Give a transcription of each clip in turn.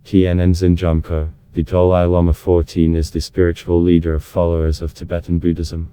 Tändzin Gjamccho, the Dalai Lama 14 is the spiritual leader of followers of Tibetan Buddhism.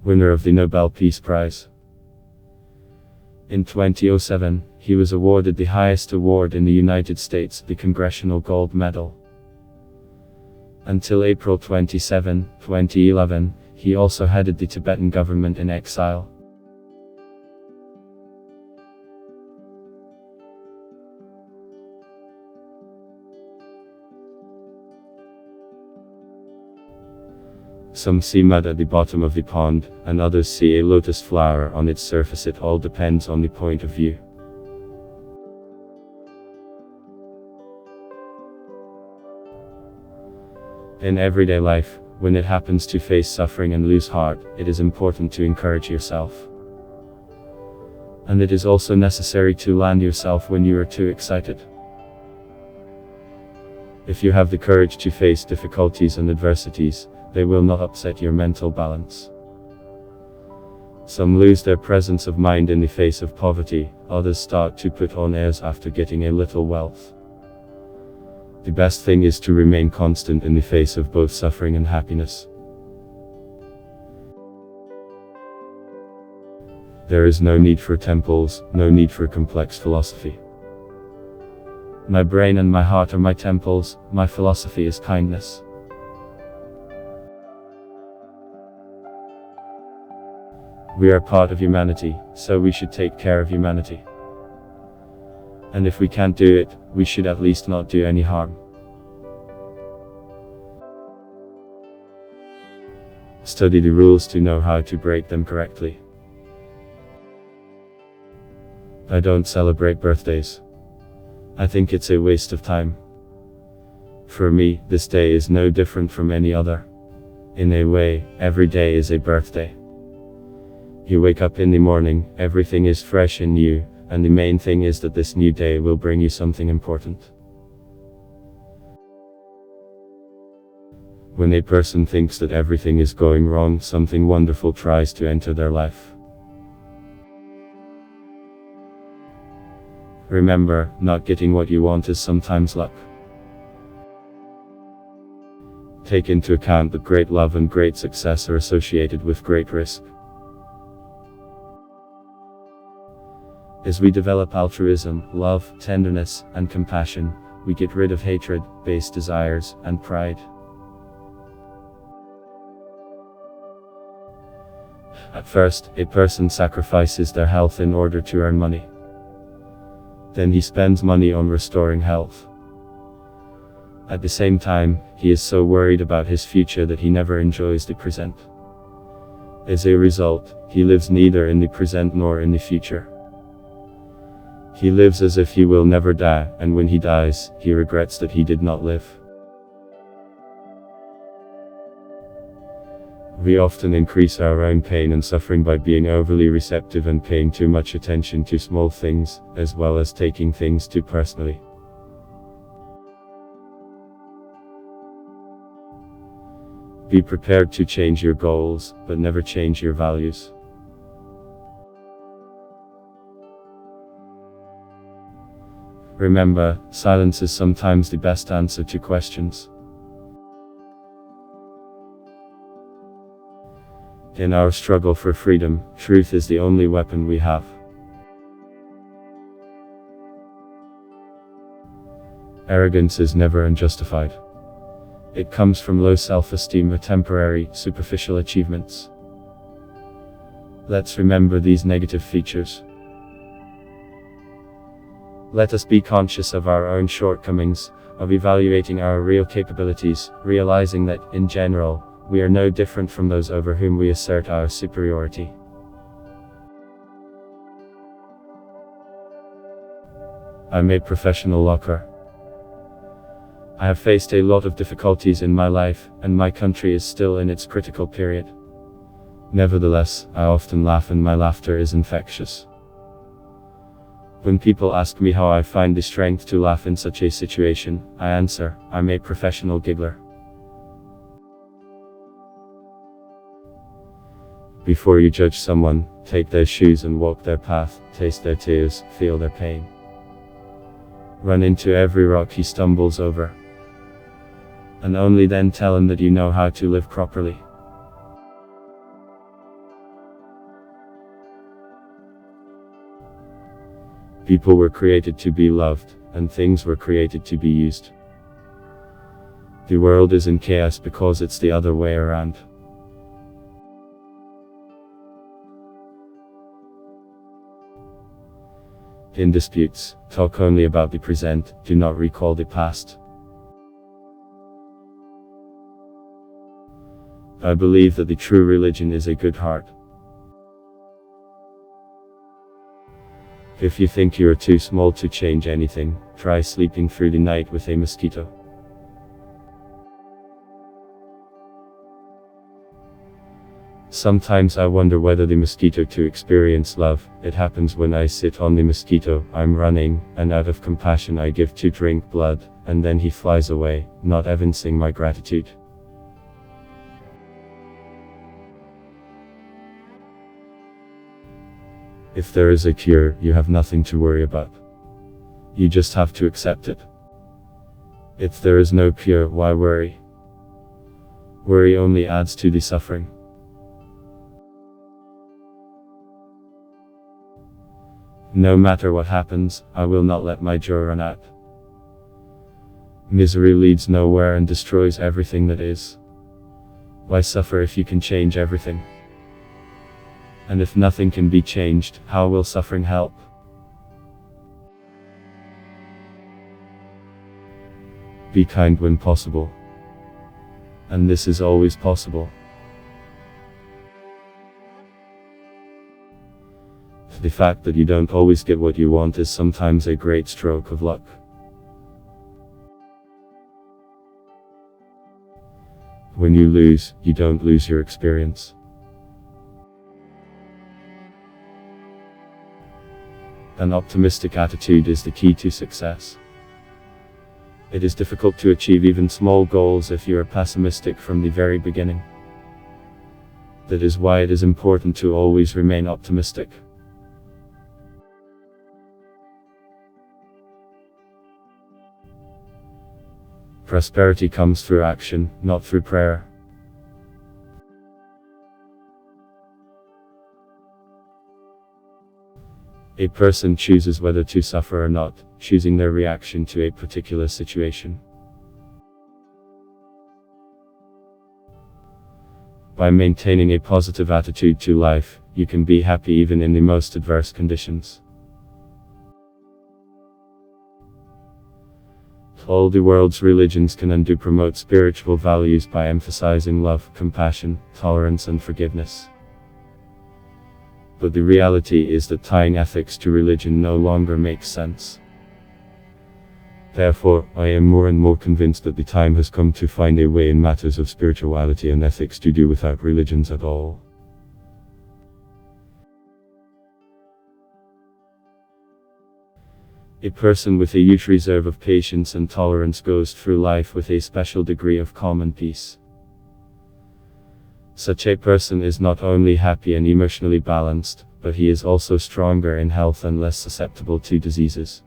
Winner of the Nobel Peace Prize. In 2007, he was awarded the highest award in the United States, the Congressional Gold Medal. Until April 27, 2011, he also headed the Tibetan government in exile. Some see mud at the bottom of the pond, and others see a lotus flower on its surface. It all depends on the point of view. In everyday life, when it happens to face suffering and lose heart, it is important to encourage yourself. And it is also necessary to land yourself when you are too excited. If you have the courage to face difficulties and adversities, they will not upset your mental balance. Some lose their presence of mind in the face of poverty, others start to put on airs after getting a little wealth. The best thing is to remain constant in the face of both suffering and happiness. There is no need for temples, no need for complex philosophy. My brain and my heart are my temples, my philosophy is kindness. We are part of humanity, so we should take care of humanity. And if we can't do it, we should at least not do any harm. Study the rules to know how to break them correctly. I don't celebrate birthdays. I think it's a waste of time. For me, this day is no different from any other. In a way, every day is a birthday. You wake up in the morning, everything is fresh and new, and the main thing is that this new day will bring you something important. When a person thinks that everything is going wrong, something wonderful tries to enter their life. Remember, not getting what you want is sometimes luck. Take into account that great love and great success are associated with great risk. As we develop altruism, love, tenderness, and compassion, we get rid of hatred, base desires, and pride. At first, a person sacrifices their health in order to earn money. Then he spends money on restoring health. At the same time, he is so worried about his future that he never enjoys the present. As a result, he lives neither in the present nor in the future. He lives as if he will never die, and when he dies, he regrets that he did not live. We often increase our own pain and suffering by being overly receptive and paying too much attention to small things, as well as taking things too personally. Be prepared to change your goals, but never change your values. Remember, silence is sometimes the best answer to questions. In our struggle for freedom, truth is the only weapon we have. Arrogance is never unjustified. It comes from low self-esteem or temporary, superficial achievements. Let's remember these negative features. Let us be conscious of our own shortcomings, of evaluating our real capabilities, realizing that, in general, we are no different from those over whom we assert our superiority. I'm a professional lawyer. I have faced a lot of difficulties in my life, and my country is still in its critical period. Nevertheless, I often laugh, and my laughter is infectious. When people ask me how I find the strength to laugh in such a situation, I answer, I'm a professional giggler. Before you judge someone, take their shoes and walk their path, taste their tears, feel their pain. Run into every rock he stumbles over. And only then tell him that you know how to live properly. People were created to be loved, and things were created to be used. The world is in chaos because it's the other way around. In disputes, talk only about the present, do not recall the past. I believe that the true religion is a good heart. If you think you are too small to change anything, try sleeping through the night with a mosquito. Sometimes I wonder whether the mosquito to experience love. It happens when I sit on the mosquito, I'm running, and out of compassion I give to drink blood, and then he flies away, not evincing my gratitude. If there is a cure, you have nothing to worry about. You just have to accept it. If there is no cure, why worry? Worry only adds to the suffering. No matter what happens, I will not let my joy run out. Misery leads nowhere and destroys everything that is. Why suffer if you can change everything? And if nothing can be changed, how will suffering help? Be kind when possible. And this is always possible. The fact that you don't always get what you want is sometimes a great stroke of luck. When you lose, you don't lose your experience. An optimistic attitude is the key to success. It is difficult to achieve even small goals if you are pessimistic from the very beginning. That is why it is important to always remain optimistic. Prosperity comes through action, not through prayer. A person chooses whether to suffer or not, choosing their reaction to a particular situation. By maintaining a positive attitude to life, you can be happy even in the most adverse conditions. All the world's religions can and do promote spiritual values by emphasizing love, compassion, tolerance and forgiveness. But the reality is that tying ethics to religion no longer makes sense. Therefore, I am more and more convinced that the time has come to find a way in matters of spirituality and ethics to do without religions at all. A person with a huge reserve of patience and tolerance goes through life with a special degree of calm and peace. Such a person is not only happy and emotionally balanced, but he is also stronger in health and less susceptible to diseases.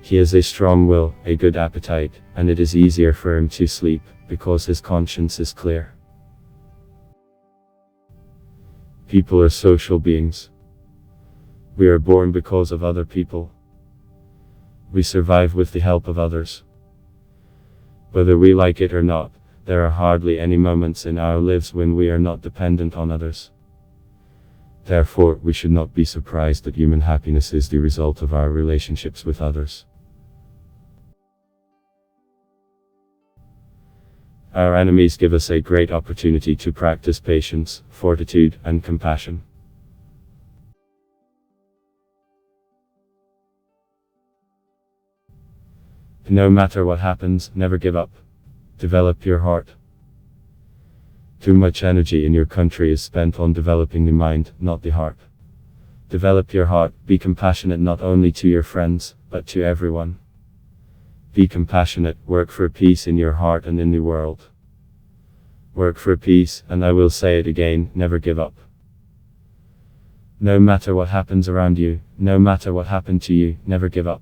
He has a strong will, a good appetite, and it is easier for him to sleep, because his conscience is clear. People are social beings. We are born because of other people. We survive with the help of others. Whether we like it or not, there are hardly any moments in our lives when we are not dependent on others. Therefore, we should not be surprised that human happiness is the result of our relationships with others. Our enemies give us a great opportunity to practice patience, fortitude, and compassion. No matter what happens, never give up. Develop your heart. Too much energy in your country is spent on developing the mind, not the heart. Develop your heart, be compassionate not only to your friends, but to everyone. Be compassionate, work for peace in your heart and in the world. Work for peace, and I will say it again, never give up. No matter what happens around you, no matter what happened to you, never give up.